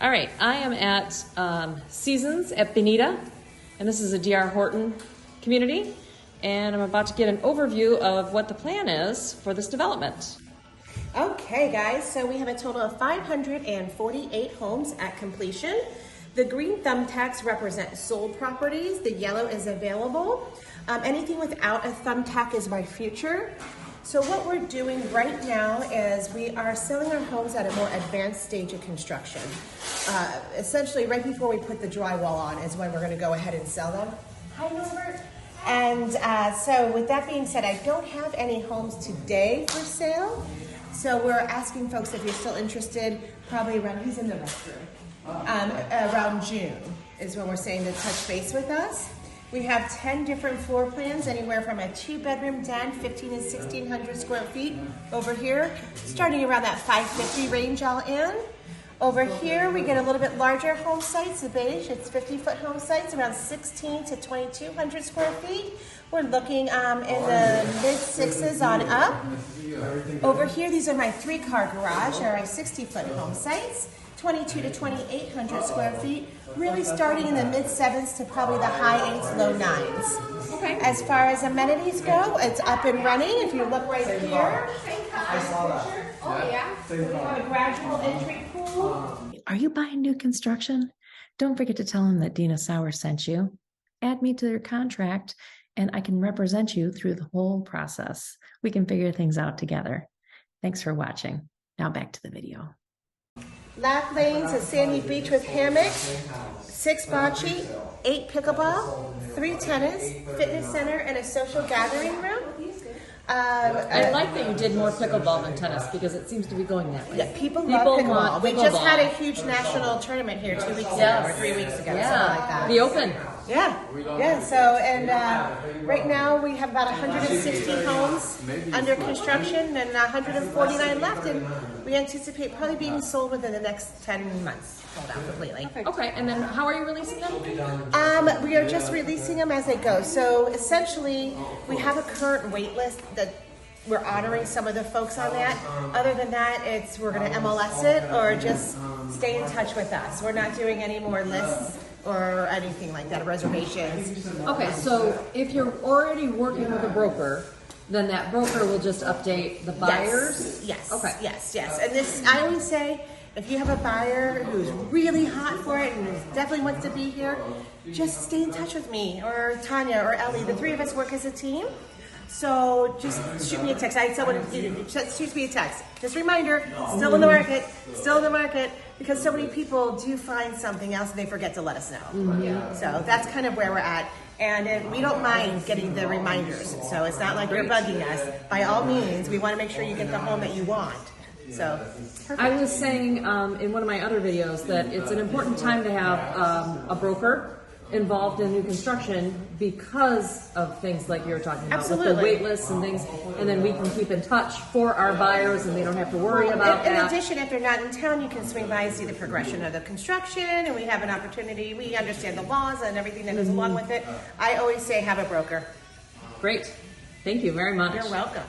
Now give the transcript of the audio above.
All right, I am at Seasons at Bonita, and this is a D.R. Horton community, and I'm about to get an overview of what the plan is for this development. Okay guys, so we have a total of 548 homes at completion. The green thumbtacks represent sold properties, the yellow is available. Anything without a thumbtack is my future. So what we're doing right now is we are selling our homes at a more advanced stage of construction. Essentially, right before we put the drywall on is when we're going to go ahead and sell them. Hi, Norbert. And so with that being said, I don't have any homes today for sale. So we're asking folks if you're still interested, probably around, he's in the restroom, around June is when we're saying to touch base with us. We have 10 different floor plans, anywhere from a 2-bedroom den, 15 and 1600 square feet over here, starting around that 550 range all in. Over here, we get a little bit larger home sites, the beige, it's 50-foot home sites, around 16 to 2200 square feet. We're looking in the mid-6s on up. Over here, these are my 3-car garage, or my 60-foot home sites. 22 to 2800 square feet, really starting in the mid-7s to probably the high 8s, low 9s. Okay. As far as amenities go, it's up and running. If you look right here, I saw that. oh yeah, we have a gradual entry pool. Are you buying new construction? Don't forget to tell them that Dina Sowers sent you. Add me to their contract, and I can represent you through the whole process. We can figure things out together. Thanks for watching. Now back to the video. Lap lanes, a sandy beach with hammocks, 6 bocce, 8 pickleball, 3 tennis, fitness center, and a social gathering room. I like that you did more pickleball than tennis because it seems to be going that way. Yeah, people love pickleball. We just had a huge national tournament here 2 weeks ago or 3 weeks ago, something like that. The Open. Yeah. So, and right now we have about 160 homes under construction and 149 left, and we anticipate probably being sold within the next 10 months. Sold out completely. Okay, and then how are you releasing them? We are just releasing them as they go. So essentially, we have a current wait list that we're honoring some of the folks on that. Other than that, we're going to MLS it or just stay in touch with us. We're not doing any more lists or anything like that, reservations. Okay, so if you're already working with a broker, then that broker will just update the buyers? Yes. Okay. Yes. And this, I always say, if you have a buyer who's really hot for it and definitely wants to be here, just stay in touch with me or Tanya or Ellie. The 3 of us work as a team. So just shoot me a text. I had someone just shoot me a text. Just a reminder, still in the market, because so many people do find something else and they forget to let us know. Mm-hmm. So that's kind of where we're at. And we don't mind getting the reminders. So it's not like you're bugging us. By all means, we want to make sure you get the home that you want. So perfect. I was saying in one of my other videos that it's an important time to have a broker involved in new construction because of things like you're talking about. Absolutely. With the wait lists and things, and then we can keep in touch for our buyers and they don't have to worry about that. In addition, if they're not in town, you can swing by and see the progression of the construction, and we have an opportunity. We understand the laws and everything that goes along with it. I always say have a broker. Great. Thank you very much. You're welcome.